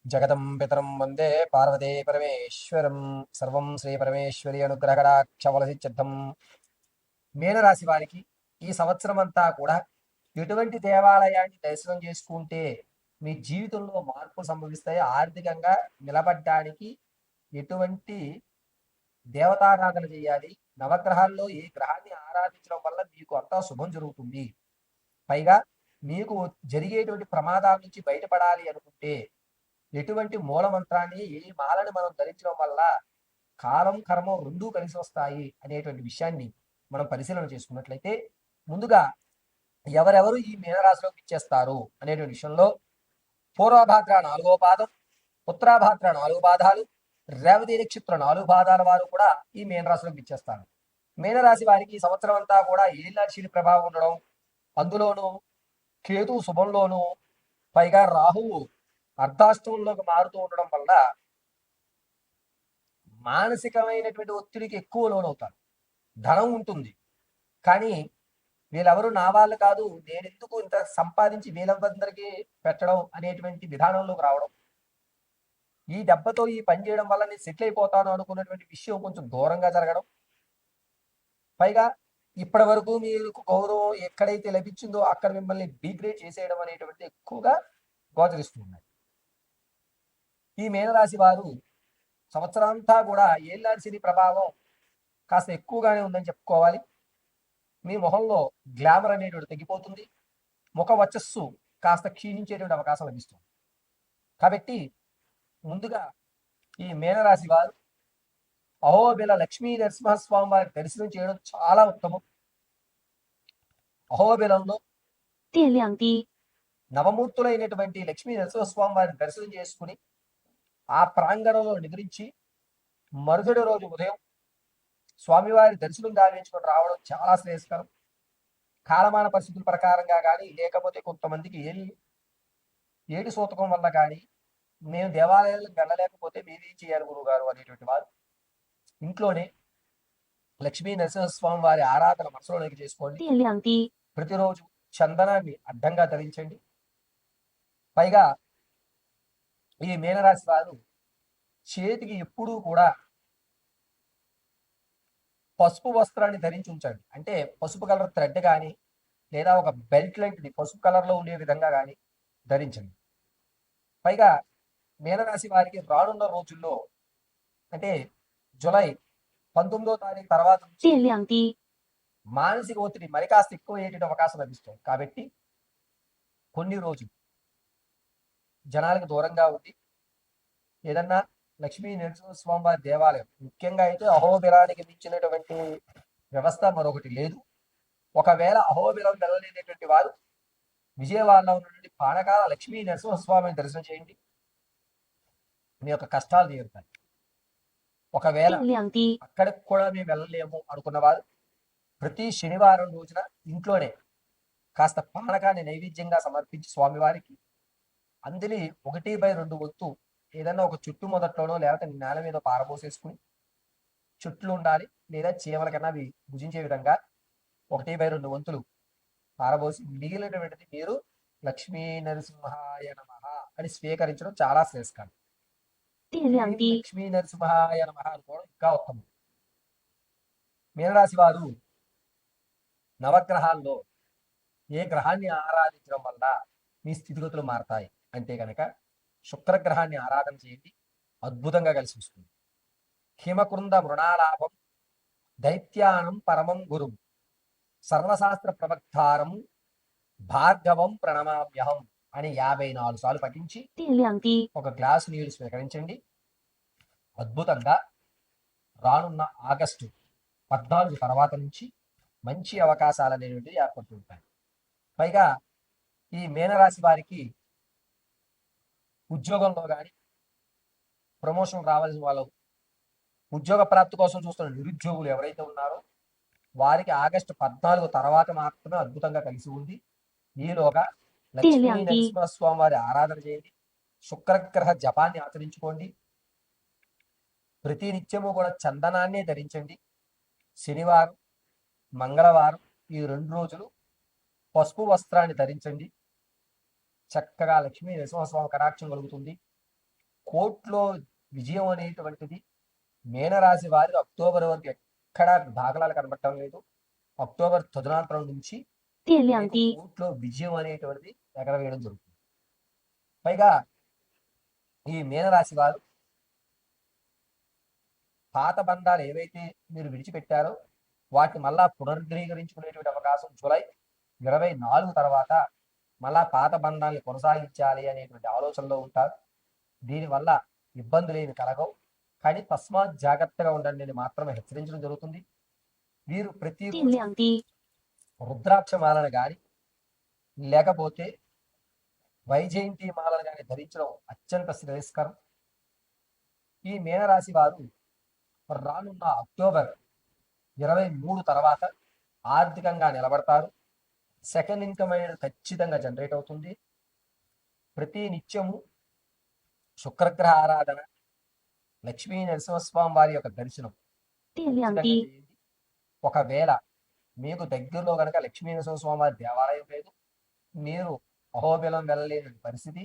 జగతం పితరం వందే పార్వతే పరమేశ్వరం. సర్వం శ్రీ పరమేశ్వరి అనుగ్రహడాక్షవలసిద్ధం. మీనరాశి వారికి ఈ సంవత్సరం అంతా కూడా ఎటువంటి దేవాలయాన్ని దర్శనం చేసుకుంటే మీ జీవితంలో మార్పులు సంభవిస్తాయి, ఆర్థికంగా నిలబడ్డానికి ఎటువంటి దేవతారాధన చేయాలి, నవగ్రహాల్లో ఏ గ్రహాన్ని ఆరాధించడం వల్ల మీకు అంతా శుభం జరుగుతుంది, పైగా మీకు జరిగేటువంటి ప్రమాదాల నుంచి బయటపడాలి అనుకుంటే ఎటువంటి మూలమంత్రాన్ని, ఏ మాలని మనం ధరించడం వల్ల కాలం కర్మం రెండూ కలిసి వస్తాయి అనేటువంటి విషయాన్ని మనం పరిశీలన చేసుకున్నట్లయితే, ముందుగా ఎవరెవరు ఈ మీనరాశిలోకి ఇచ్చేస్తారు అనేటువంటి విషయంలో పూర్వభాద్ర 4వ పాదం, ఉత్తరాభాద్ర 4 పాదాలు, రేవతి నక్షత్రం 4 పాదాల వారు కూడా ఈ మీనరాశిలోకి ఇచ్చేస్తారు. మీనరాశి వారికి సంవత్సరం అంతా కూడా ఏలినాటి ప్రభావం ఉండడం, అందులోనూ కేతు శుభంలోనూ, పైగా రాహువు అర్ధాష్టంలోకి మారుతూ ఉండడం వల్ల మానసికమైనటువంటి ఒత్తిడికి ఎక్కువ లోనవుతారు. ధనం ఉంటుంది, కానీ వీళ్ళెవరు నా వాళ్ళు కాదు, నేను ఎందుకు ఇంత సంపాదించి వీళ్ళందరికీ పెట్టడం అనేటువంటి విధానంలోకి రావడం, ఈ దెబ్బతో ఈ పని చేయడం వల్ల నేను సెటిల్ అయిపోతాను అనుకున్నటువంటి విషయం కొంచెం దూరంగా జరగడం, పైగా ఇప్పటి వరకు మీకు గౌరవం ఎక్కడైతే లభించిందో అక్కడ మిమ్మల్ని డిగ్రేడ్ చేసేయడం అనేటువంటిది ఎక్కువగా గోచరిస్తున్నాయి. ఈ మీనరాశి వారు సంవత్సరాంతా కూడా ఏళ్ళనాటి శని ప్రభావం కాస్త ఎక్కువగానే ఉందని చెప్పుకోవాలి. మీ మొహంలో గ్లామర్ అనేటువంటి తగ్గిపోతుంది, ముఖ వచ్చస్సు కాస్త క్షీణించేటువంటి అవకాశం లభిస్తుంది. కాబట్టి ముందుగా ఈ మీనరాశి వారు అహోబిల లక్ష్మీ నరసింహస్వామి వారి దర్శనం చేయడం చాలా ఉత్తమం. అహోబిలంలో నవమూర్తులైనటువంటి లక్ష్మీ నరసింహస్వామి వారిని దర్శనం చేసుకుని ఆ ప్రాంగణంలో నిద్రించి మరుసటి రోజు ఉదయం స్వామివారి దర్శనం గావించుకొని రావడం చాలా శ్రేయస్కరం. కాలమాన పరిస్థితుల ప్రకారంగా కానీ, లేకపోతే కొంతమందికి ఏడు సూతకం వల్ల కానీ మేము దేవాలయాలకు వెళ్ళలేకపోతే మీరేం చేయాలి గురువు గారు అనేటువంటి వారు ఇంట్లోనే లక్ష్మీ నరసింహస్వామి వారి ఆరాధన మనసులోకి చేసుకోండి. ప్రతిరోజు చందనాన్ని అడ్డంగా ధరించండి. పైగా ఈ మీనరాశి వారు చేతికి ఎప్పుడూ కూడా పసుపు వస్త్రాన్ని ధరించి ఉంచండి. అంటే పసుపు కలర్ థ్రెడ్ కానీ, లేదా ఒక బెల్ట్ లాంటిది పసుపు కలర్లో ఉండే విధంగా కానీ ధరించండి. పైగా మీనరాశి వారికి రానున్న రోజుల్లో, అంటే జూలై 19వ తారీఖు తర్వాత నుంచి మానసిక ఒత్తిడి మరి కాస్త ఎక్కువ అయ్యేటువంటి అవకాశం లభిస్తుంది. కాబట్టి కొన్ని రోజులు జనాలకు దూరంగా ఉండి ఏదన్నా లక్ష్మీ నరసింహస్వామి వారి దేవాలయం, ముఖ్యంగా అయితే అహోబిలానికి మించినటువంటి వ్యవస్థ మరొకటి లేదు. ఒకవేళ అహోబిలం వెళ్ళలేనటువంటి వారు విజయవాడలో ఉన్నటువంటి పానకాల లక్ష్మీ నరసింహస్వామిని దర్శనం చేయండి, మీ యొక్క కష్టాలు తీరుతాయి. ఒకవేళ అక్కడికి కూడా మేము వెళ్ళలేము అనుకున్న వారు ప్రతి శనివారం రోజున ఇంట్లోనే కాస్త పానకాన్ని నైవేద్యంగా సమర్పించి స్వామివారికి అందులో 1/2 వంతు ఏదన్నా ఒక చుట్టు మొదట్లోనో లేకపోతే నేల మీద పారబోసేసుకుని, చుట్లు ఉండాలి లేదా చీమల కన్నా అవి భుజించే విధంగా 1/2 వంతులు పారబోసి మిగిలినటువంటిది మీరు లక్ష్మీ నరసింహాయ నమః అని స్వీకరించడం చాలా శ్రేయస్కరం. లక్ష్మీ నరసింహాయ నమః అనుకోవడం ఇంకా ఉత్తమం. మీనరాశి వారు నవగ్రహాల్లో ఏ గ్రహాన్ని ఆరాధించడం వల్ల మీ స్థితిగతులు మారతాయి అంటే కనుక శుక్రగ్రహాన్ని ఆరాధన చేయండి, అద్భుతంగా కలిసి వస్తుంది. హిమకృంద మృణాలాభం దైత్యానం పరమం గురుం సర్వశాస్త్ర ప్రవక్తారం భార్గవం ప్రణమామ్యహం అని 54 సార్లు పఠించి ఒక గ్లాసు నీళ్లు స్వీకరించండి. అద్భుతంగా రానున్న ఆగస్టు 14 తర్వాత నుంచి మంచి అవకాశాలు అనేటువంటివి ఏర్పడుతుంటాయి. పైగా ఈ మీనరాశి వారికి ఉద్యోగంలో కానీ ప్రమోషన్ రావాల్సిన వాళ్ళు, ఉద్యోగ ప్రాప్తి కోసం చూస్తున్న నిరుద్యోగులు ఎవరైతే ఉన్నారో వారికి ఆగస్టు 14 తర్వాత మాత్రమే అద్భుతంగా కలిసి ఉంది. ఈలోగా లక్ష్మీ నరసింహస్వామి వారి ఆరాధన చేయండి, శుక్రగ్రహ జపాన్ని ఆచరించుకోండి, ప్రతి నిత్యము కూడా చందనాన్నే ధరించండి. శనివారం మంగళవారం ఈ 2 రోజులు పసుపు వస్త్రాన్ని ధరించండి. చక్కగా లక్ష్మీ నరసింహస్వామి కటాక్షం కలుగుతుంది. కోర్టులో విజయం అనేటువంటిది మీనరాశి వారి అక్టోబర్ వరకు ఎక్కడా దాఖలాలు కనబడటం లేదు. అక్టోబర్ తదనంతరం నుంచి 电量 మీకు 低， కోర్టులో విజయం అనేటువంటిది ఎగరవేయడం జరుగుతుంది. పైగా ఈ మీనరాశి వారు పాత బంధాలు ఏవైతే మీరు విడిచిపెట్టారో వాటిని మళ్ళా పునరుద్ధరీకరించుకునేటువంటి అవకాశం జూలై 24 తర్వాత మళ్ళా పాత బంధాన్ని కొనసాగించాలి అనేటువంటి ఆలోచనలో ఉంటారు. దీనివల్ల ఇబ్బందులు ఏమి కలగవు. కానీ తస్మాత్ జాగ్రత్తగా ఉండండి అని మాత్రమే హెచ్చరించడం జరుగుతుంది. వీరు 电 ప్రతిరోజు 量低， రుద్రాక్ష మాలను కానీ లేకపోతే వైజయంతి మాలను కానీ ధరించడం అత్యంత శ్రేయస్కరం. ఈ మీనరాశి వారు రానున్న అక్టోబర్ 23 తర్వాత ఆర్థికంగా నిలబడతారు. సెకండ్ ఇన్కమ్ అనేది ఖచ్చితంగా జనరేట్ అవుతుంది. ప్రతి నిత్యము శుక్రగ్రహ ఆరాధన, లక్ష్మీ నరసింహస్వామి వారి యొక్క దర్శనం 电量 ఖచ్చితంగా 低， చేయండి. ఒకవేళ మీకు దగ్గరలో కనుక లక్ష్మీ నరసింహస్వామి వారి దేవాలయం లేదు, మీరు అహోబిలం వెళ్ళలేని పరిస్థితి,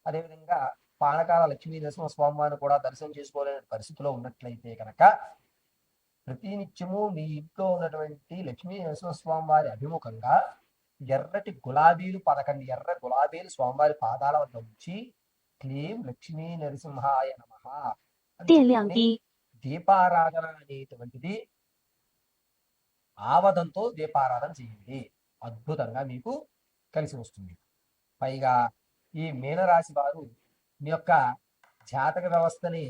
అదేవిధంగా పానకాల లక్ష్మీ నరసింహస్వామి వారిని కూడా దర్శనం చేసుకోలేని పరిస్థితిలో ఉన్నట్లయితే కనుక ప్రతి నిత్యము మీ ఇంట్లో ఉన్నటువంటి లక్ష్మీ నరసింహస్వామి వారి అభిముఖంగా ఎర్రటి గులాబీలు 11 ఎర్ర గులాబీలు స్వామివారి పాదాల వద్ద ఉంచి క్లీం లక్ష్మీ నరసింహాయ నమః అని 电量 చెప్పుకొని 低， దీపారాధన అనేటువంటిది ఆవదంతో దీపారాధన చేయండి. అద్భుతంగా మీకు కలిసి వస్తుంది. పైగా ఈ మీనరాశి వారు మీ యొక్క జాతక వ్యవస్థని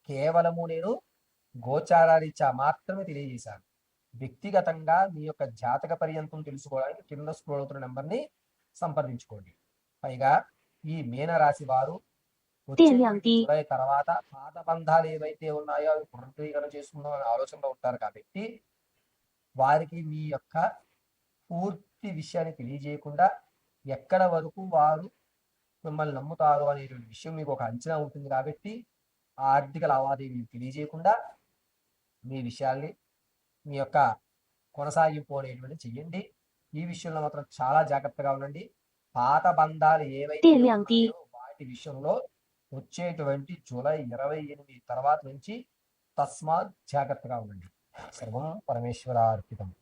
కేవలము నేను గోచారారీత్యా మాత్రమే తెలియజేశాను. వ్యక్తిగతంగా మీ యొక్క జాతక పర్యంతం తెలుసుకోవడానికి కింద స్క్రోల్ అవుతున్న నెంబర్ని సంప్రదించుకోండి. పైగా ఈ మీనరాశి వారు వచ్చేటువంటి జూలై తర్వాత పాత బంధాలు ఏవైతే ఉన్నాయో అవి పునరుద్ధరణ చేసుకుందాం అనే ఆలోచనలో ఉంటారు కాబట్టి వారికి మీ యొక్క పూర్తి విషయాన్ని తెలియజేయకుండా ఎక్కడ వరకు వారు మిమ్మల్ని నమ్ముతారు అనేటువంటి విషయం మీకు ఒక అంచనా ఉంటుంది కాబట్టి ఆ ఆర్థిక లావాదేవీలు తెలియజేయకుండా మీ విషయాల్ని మీ యొక్క కొనసాగింపు అనేటువంటి చెయ్యండి. ఈ విషయంలో మాత్రం చాలా జాగ్రత్తగా ఉండండి. పాత బంధాలు ఏవైతే 电量低， ఉన్నాయో వాటి విషయంలో వచ్చేటువంటి జూలై 28 తర్వాత నుంచి తస్మాత్ జాగ్రత్తగా ఉండండి. సర్వం పరమేశ్వరార్పితం.